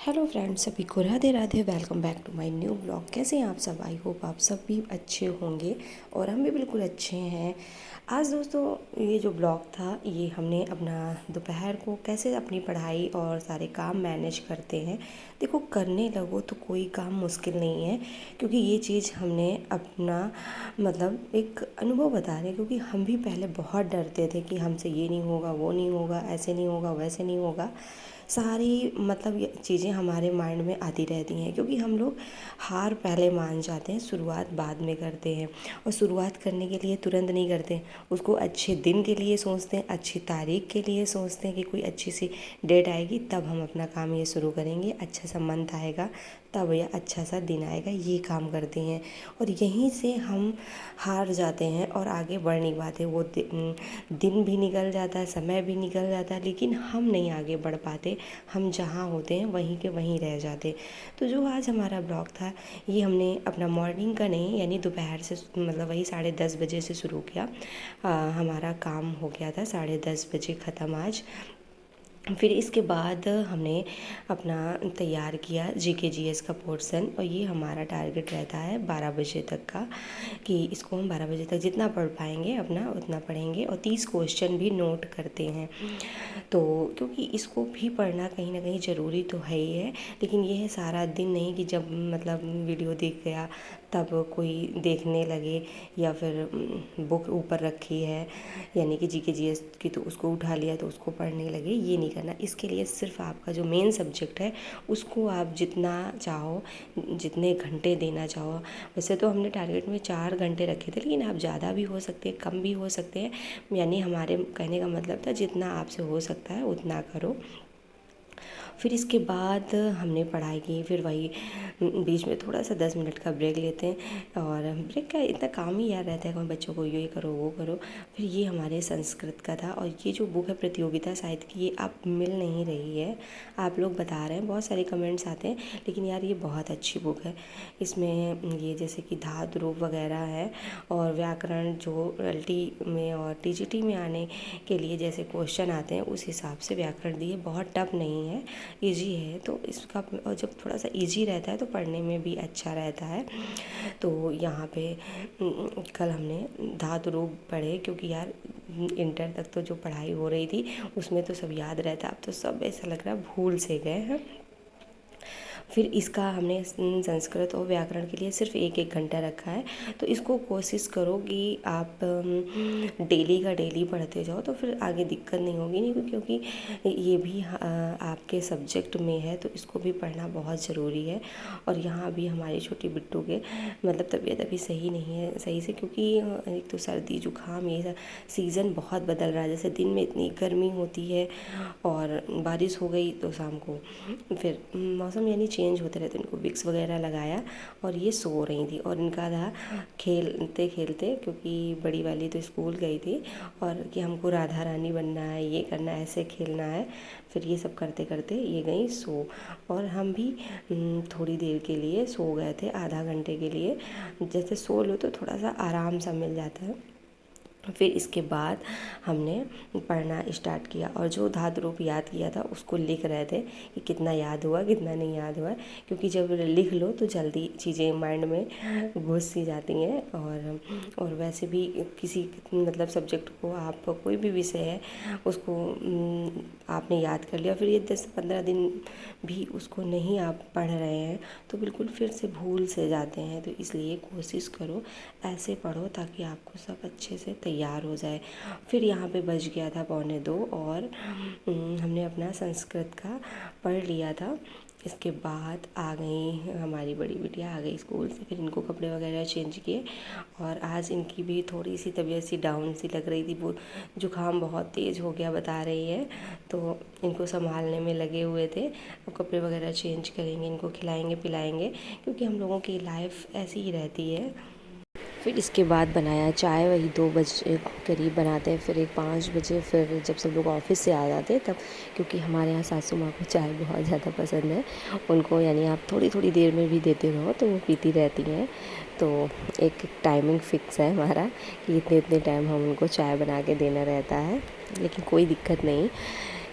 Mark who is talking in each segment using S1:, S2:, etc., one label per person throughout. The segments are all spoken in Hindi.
S1: हेलो फ्रेंड्स, सभी को Radhe Radhe. Welcome back to my new blog. कैसे हैं आप सब? आई होप आप सब भी अच्छे होंगे और हम भी बिल्कुल अच्छे हैं। आज दोस्तों ये जो ब्लॉग था, ये हमने अपना दोपहर को कैसे अपनी पढ़ाई और सारे काम मैनेज करते हैं। देखो, करने लगो तो कोई काम मुश्किल नहीं है, क्योंकि ये चीज़ हमने अपना मतलब एक अनुभव बता रहे हैं। क्योंकि हम भी पहले बहुत डरते थे कि हमसे ये नहीं होगा, वो नहीं होगा, ऐसे नहीं होगा, वैसे नहीं होगा। सारी मतलब ये चीज़ें हमारे माइंड में आती रहती हैं, क्योंकि हम लोग हार पहले मान जाते हैं, शुरुआत बाद में करते हैं। और शुरुआत करने के लिए तुरंत नहीं करते, उसको अच्छे दिन के लिए सोचते हैं, अच्छी तारीख के लिए सोचते हैं कि कोई अच्छी सी डेट आएगी तब हम अपना काम ये शुरू करेंगे, अच्छा सा मंथ आएगा तब या अच्छा सा दिन आएगा, ये काम करते हैं। और यहीं से हम हार जाते हैं और आगे बढ़ नहीं पाते। वो दिन भी निकल जाता है, समय भी निकल जाता है, लेकिन हम नहीं आगे बढ़ पाते। हम जहाँ होते हैं वहीं के वहीं रह जाते। तो जो आज हमारा ब्लॉग था, ये हमने अपना मॉर्निंग का नहीं, यानी दोपहर से मतलब वही 10:30 बजे से शुरू किया। हमारा काम हो गया था 10:30 बजे ख़त्म आज। फिर इसके बाद हमने अपना तैयार किया जीके जीएस का पोर्शन, और ये हमारा टारगेट रहता है 12 बजे तक का, कि इसको हम 12 बजे तक जितना पढ़ पाएंगे अपना उतना पढ़ेंगे। और 30 क्वेश्चन भी नोट करते हैं। तो क्योंकि इसको भी पढ़ना कहीं ना कहीं ज़रूरी तो है ही है, लेकिन ये है सारा दिन नहीं कि जब मतलब वीडियो देख गया तब कोई देखने लगे, या फिर बुक ऊपर रखी है यानी कि जीके जीएस की तो उसको उठा लिया तो उसको पढ़ने लगे, ये नहीं करना। इसके लिए सिर्फ आपका जो मेन सब्जेक्ट है उसको आप जितना चाहो, जितने घंटे देना चाहो। वैसे तो हमने टारगेट में 4 घंटे रखे थे, लेकिन आप ज़्यादा भी हो सकते हैं, कम भी हो सकते हैं। यानी हमारे कहने का मतलब था जितना आपसे हो सकता है उतना करो। फिर इसके बाद हमने पढ़ाई की। फिर वही बीच में थोड़ा सा 10 मिनट का ब्रेक लेते हैं, और ब्रेक का इतना काम ही याद रहता है कि बच्चों को ये करो वो करो। फिर ये हमारे संस्कृत का था, और ये जो बुक है प्रतियोगिता साहित्य की, ये अब मिल नहीं रही है। आप लोग बता रहे हैं, बहुत सारे कमेंट्स आते हैं, लेकिन यार ये बहुत अच्छी बुक है। इसमें ये जैसे कि धातु रूप वगैरह है, और व्याकरण जो एलटी में और टीजीटी में आने के लिए जैसे क्वेश्चन आते हैं उस हिसाब से व्याकरण दिए। बहुत टफ नहीं है, इजी है। तो इसका और जब थोड़ा सा इजी रहता है तो पढ़ने में भी अच्छा रहता है। तो यहाँ पे कल हमने धातु रूप पढ़े, क्योंकि यार इंटर तक तो जो पढ़ाई हो रही थी उसमें तो सब याद रहता, अब तो सब ऐसा लग रहा है भूल से गए हैं। फिर इसका हमने संस्कृत और व्याकरण के लिए सिर्फ 1-1 घंटा रखा है। तो इसको कोशिश करो कि आप डेली का डेली पढ़ते जाओ, तो फिर आगे दिक्कत नहीं होगी। नहीं, क्योंकि ये भी आपके सब्जेक्ट में है, तो इसको भी पढ़ना बहुत ज़रूरी है। और यहाँ भी हमारी छोटी बिट्टू के मतलब तबीयत अभी सही नहीं है सही से, क्योंकि एक तो सर्दी जुकाम ये सीज़न बहुत बदल रहा है। जैसे दिन में इतनी गर्मी होती है और बारिश हो गई तो शाम को फिर मौसम यानी चेंज होते रहते। इनको विक्स वगैरह लगाया और ये सो रही थी, और इनका था खेलते खेलते, क्योंकि बड़ी वाली तो स्कूल गई थी, और कि हमको राधा रानी बनना है, ये करना है, ऐसे खेलना है। फिर ये सब करते करते ये गई सो, और हम भी थोड़ी देर के लिए सो गए थे, आधा घंटे के लिए। जैसे सो लो तो थोड़ा सा आराम सा मिल जाता है। फिर इसके बाद हमने पढ़ना स्टार्ट किया, और जो धातु रूप याद किया था उसको लिख रहे थे कि कितना याद हुआ कितना नहीं याद हुआ, क्योंकि जब लिख लो तो जल्दी चीज़ें माइंड में घुस सी जाती हैं। और वैसे भी किसी मतलब सब्जेक्ट को आप कोई भी विषय है उसको आपने याद कर लिया, फिर ये 10-15 दिन भी उसको नहीं आप पढ़ रहे हैं तो बिल्कुल फिर से भूल से जाते हैं। तो इसलिए कोशिश करो ऐसे पढ़ो ताकि आपको सब अच्छे से तैयार हो जाए। फिर यहाँ पे बज गया था 1:45, और हमने अपना संस्कृत का पढ़ लिया था। इसके बाद आ गई हमारी बड़ी बिटिया, आ गई स्कूल से। फिर इनको कपड़े वगैरह चेंज किए, और आज इनकी भी थोड़ी सी तबीयत सी डाउन सी लग रही थी। वो जुकाम बहुत तेज़ हो गया बता रही है, तो इनको संभालने में लगे हुए थे। अब कपड़े वगैरह चेंज करेंगे, इनको खिलाएंगे पिलाएंगे, क्योंकि हम लोगों की लाइफ ऐसी ही रहती है। फिर इसके बाद बनाया चाय, वही 2 बजे करीब बनाते हैं। फिर 5 बजे फिर जब सब लोग ऑफिस से आ जाते हैं तब, क्योंकि हमारे यहाँ सासू माँ को चाय बहुत ज़्यादा पसंद है उनको, यानी आप थोड़ी थोड़ी देर में भी देते रहो तो वो पीती रहती हैं। तो एक टाइमिंग फ़िक्स है हमारा कि इतने इतने टाइम हम उनको चाय बना के देना रहता है, लेकिन कोई दिक्कत नहीं।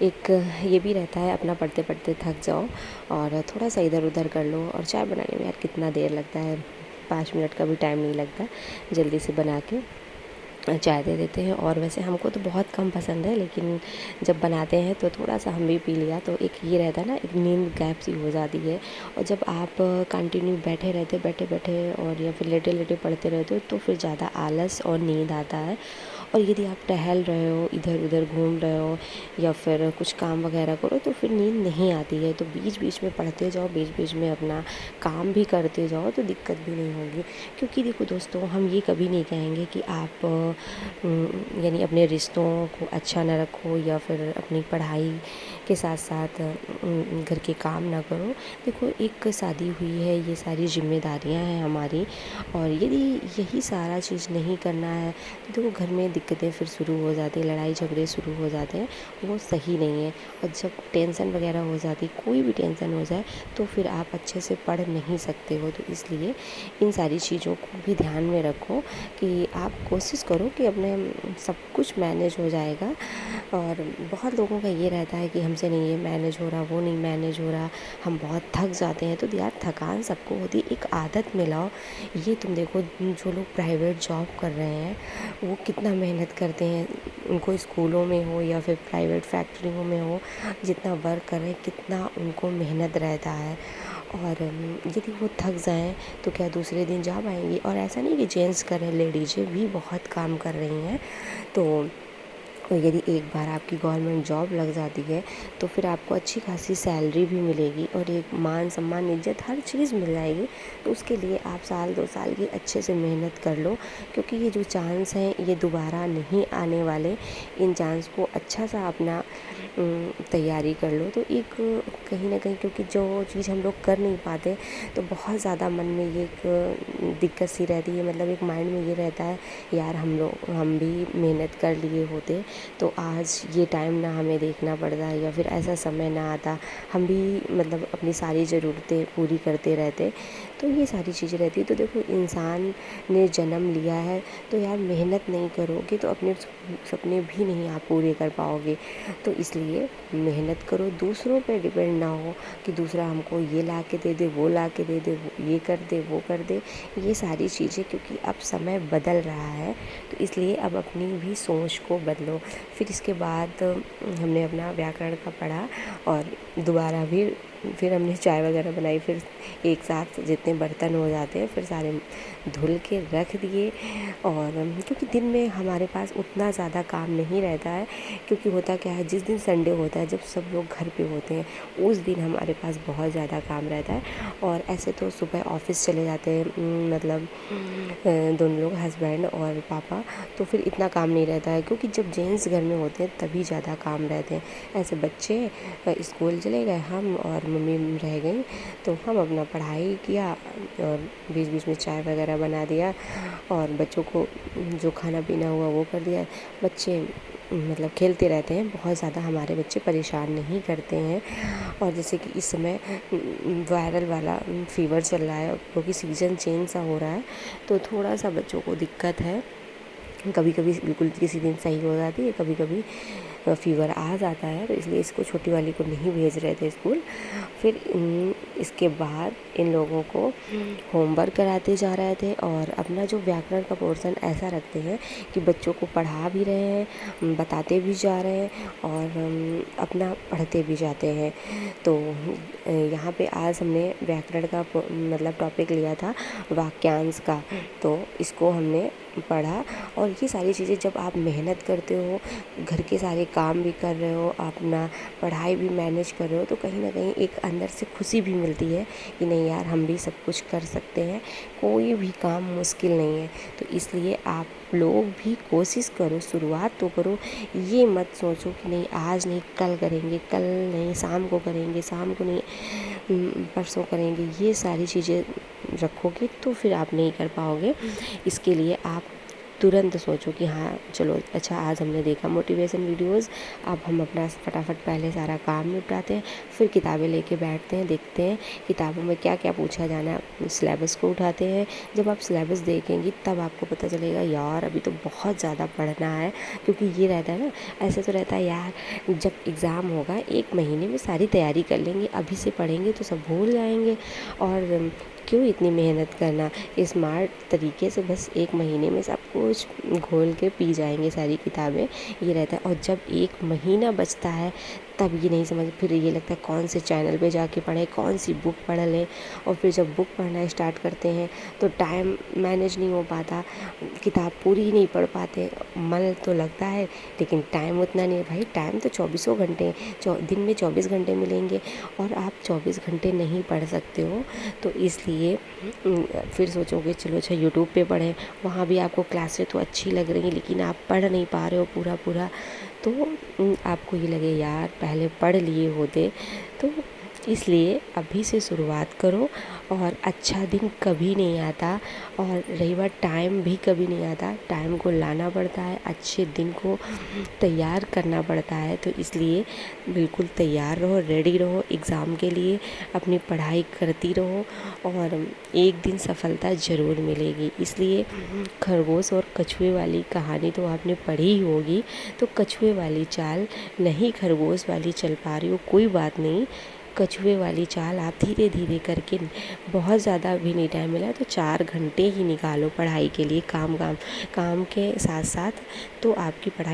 S1: एक ये भी रहता है, अपना पढ़ते पढ़ते थक जाओ और थोड़ा सा इधर उधर कर लो। और चाय बनाने में यार कितना देर लगता है, 5 मिनट का भी टाइम नहीं लगता, जल्दी से बना के चाय दे देते हैं। और वैसे हमको तो बहुत कम पसंद है, लेकिन जब बनाते हैं तो थोड़ा सा हम भी पी लिया तो एक ये रहता है ना, एक नींद गैप सी हो जाती है। और जब आप कंटिन्यू बैठे रहते, बैठे बैठे और या फिर लेटे लेटे पढ़ते रहते हो तो फिर ज़्यादा आलस और नींद आता है। और यदि आप टहल रहे हो, इधर उधर घूम रहे हो या फिर कुछ काम वगैरह करो तो फिर नींद नहीं आती है। तो बीच बीच में पढ़ते जाओ, बीच बीच में अपना काम भी करते जाओ तो दिक्कत भी नहीं होगी। क्योंकि देखो दोस्तों, हम ये कभी नहीं कहेंगे कि आप यानी अपने रिश्तों को अच्छा ना रखो या फिर अपनी पढ़ाई के साथ साथ घर के काम ना करो। देखो, एक शादी हुई है, ये सारी जिम्मेदारियां हैं हमारी, और यदि यही सारा चीज़ नहीं करना है तो देखो घर में दिक्कतें फिर शुरू हो जाती हैं, लड़ाई झगड़े शुरू हो जाते हैं, वो सही नहीं है। और जब टेंशन वगैरह हो जाती, कोई भी टेंशन हो जाए तो फिर आप अच्छे से पढ़ नहीं सकते हो। तो इसलिए इन सारी चीज़ों को भी ध्यान में रखो कि आप कोशिश करो कि अपने सब कुछ मैनेज हो जाएगा। और बहुत लोगों का ये रहता है कि हमसे नहीं ये मैनेज हो रहा, वो नहीं मैनेज हो रहा, हम बहुत थक जाते हैं। तो यार, थकान सबको होती है, एक आदत में लाओ। ये तुम देखो, जो लोग प्राइवेट जॉब कर रहे हैं वो कितना मेहनत करते हैं, उनको स्कूलों में हो या फिर प्राइवेट फैक्ट्रियों में हो, जितना वर्क कर रहे हैं कितना उनको मेहनत रहता है। और यदि वो थक जाएं तो क्या दूसरे दिन जा पाएंगे? और ऐसा नहीं कि जेंट्स कर रहे हैं, लेडीज़ें भी बहुत काम कर रही हैं। तो यदि एक बार आपकी गवर्नमेंट जॉब लग जाती है तो फिर आपको अच्छी खासी सैलरी भी मिलेगी और एक मान सम्मान इज्जत हर चीज़ मिल जाएगी। तो उसके लिए आप 1-2 साल की अच्छे से मेहनत कर लो, क्योंकि ये जो चांस हैं ये दोबारा नहीं आने वाले। इन चांस को अच्छा सा अपना तैयारी कर लो। तो एक कहीं ना कहीं, क्योंकि जो चीज़ हम लोग कर नहीं पाते तो बहुत ज़्यादा मन में ये एक दिक्कत सी रहती है, मतलब एक माइंड में ये रहता है, यार हम भी मेहनत कर लिए होते तो आज ये टाइम ना हमें देखना पड़ता या फिर ऐसा समय ना आता, हम भी मतलब अपनी सारी ज़रूरतें पूरी करते रहते। तो ये सारी चीज़ें रहती है। तो देखो, इंसान ने जन्म लिया है तो यार मेहनत नहीं करोगे तो अपने सपने भी नहीं आप पूरे कर पाओगे। तो इसलिए मेहनत करो, दूसरों पे डिपेंड ना हो कि दूसरा हमको ये ला के दे दे, वो ला के दे दे, ये कर दे, वो कर दे, ये सारी चीज़ें। क्योंकि अब समय बदल रहा है तो इसलिए अब अपनी भी सोच को बदलो। फिर इसके बाद हमने अपना व्याकरण का पढ़ा और दोबारा भी फिर हमने चाय वगैरह बनाई। फिर एक साथ जितने बर्तन हो जाते हैं फिर सारे धुल के रख दिए। और क्योंकि दिन में हमारे पास उतना ज़्यादा काम नहीं रहता है, क्योंकि होता क्या है, जिस दिन संडे होता है, जब सब लोग घर पे होते हैं, उस दिन हमारे पास बहुत ज़्यादा काम रहता है। और ऐसे तो सुबह ऑफिस चले जाते हैं, मतलब दोनों लोग, हस्बैंड और पापा, तो फिर इतना काम नहीं रहता है। क्योंकि जब जेंट्स घर में होते हैं तभी ज़्यादा काम रहते हैं। ऐसे बच्चे स्कूल चले गए, हम और मम्मी रह गई, तो हम अपना पढ़ाई किया और बीच बीच में चाय वगैरह बना दिया और बच्चों को जो खाना पीना हुआ वो कर दिया। बच्चे मतलब खेलते रहते हैं, बहुत ज़्यादा हमारे बच्चे परेशान नहीं करते हैं। और जैसे कि इस समय वायरल वाला फीवर चल रहा है, क्योंकि सीज़न चेंज सा हो रहा है, तो थोड़ा सा बच्चों को दिक्कत है। कभी कभी बिल्कुल किसी दिन सही हो जाती है, कभी कभी फीवर आ जाता है, तो इसलिए इसको, छोटी वाली को नहीं भेज रहे थे स्कूल। फिर इसके बाद इन लोगों को होमवर्क कराते जा रहे थे और अपना जो व्याकरण का पोर्शन ऐसा रखते हैं कि बच्चों को पढ़ा भी रहे हैं, बताते भी जा रहे हैं और अपना पढ़ते भी जाते हैं। तो यहाँ पे आज हमने व्याकरण का मतलब टॉपिक लिया था वाक्यांश का, तो इसको हमने पढ़ा। और ये सारी चीज़ें जब आप मेहनत करते हो, घर के सारे काम भी कर रहे हो, अपना पढ़ाई भी मैनेज कर रहे हो, तो कहीं ना कहीं एक अंदर से खुशी भी मिलती है कि नहीं यार, हम भी सब कुछ कर सकते हैं, कोई भी काम मुश्किल नहीं है। तो इसलिए आप लोग भी कोशिश करो, शुरुआत तो करो। ये मत सोचो कि नहीं आज नहीं कल करेंगे, कल नहीं शाम को करेंगे, शाम को नहीं परसों करेंगे। ये सारी चीज़ें रखोगे तो फिर आप नहीं कर पाओगे। इसके लिए आप तुरंत सोचो कि हाँ चलो अच्छा आज हमने देखा मोटिवेशन वीडियोस, अब हम अपना फटाफट पहले सारा काम निपटाते हैं, फिर किताबें लेके बैठते हैं, देखते हैं किताबों में क्या क्या पूछा जाना है, सिलेबस को उठाते हैं। जब आप सिलेबस देखेंगी तब आपको पता चलेगा यार अभी तो बहुत ज़्यादा पढ़ना है। क्योंकि ये रहता है ना, ऐसे तो रहता है यार जब एग्ज़ाम होगा 1 महीने में सारी तैयारी कर लेंगे, अभी से पढ़ेंगे तो सब भूल जाएंगे, और क्यों इतनी मेहनत करना, स्मार्ट तरीके से बस 1 महीने में सब कुछ घोल के पी जाएंगे सारी किताबें, ये रहता है। और जब 1 महीना बचता है तब ये नहीं समझ, फिर ये लगता है कौन से चैनल पे जाके पढ़ें, कौन सी बुक पढ़ लें। और फिर जब बुक पढ़ना स्टार्ट करते हैं तो टाइम मैनेज नहीं हो पाता, किताब पूरी नहीं पढ़ पाते, मन तो लगता है लेकिन टाइम उतना नहीं है। भाई टाइम तो 24 घंटे, दिन में 24 घंटे मिलेंगे और आप 24 घंटे नहीं पढ़ सकते हो। तो इसलिए फिर सोचोगे चलो अच्छा यूट्यूब पे पढ़ें, वहाँ भी आपको क्लासें तो अच्छी लग रही हैं लेकिन आप पढ़ नहीं पा रहे हो पूरा पूरा, तो आपको ये लगे यार पहले पढ़ लिए होते। तो इसलिए अभी से शुरुआत करो, और अच्छा दिन कभी नहीं आता, और रही बात टाइम भी कभी नहीं आता, टाइम को लाना पड़ता है, अच्छे दिन को तैयार करना पड़ता है। तो इसलिए बिल्कुल तैयार रहो, रेडी रहो एग्ज़ाम के लिए, अपनी पढ़ाई करती रहो और एक दिन सफलता ज़रूर मिलेगी। इसलिए खरगोश और कछुए वाली कहानी तो आपने पढ़ी ही होगी, तो कछुए वाली चाल नहीं खरगोश वाली चल पा रही हो कोई बात नहीं, कछुए वाली चाल आप धीरे धीरे करके, बहुत ज़्यादा भी नहीं टाइम मिला तो 4 घंटे ही निकालो पढ़ाई के लिए, काम के साथ साथ, तो आपकी पढ़ाई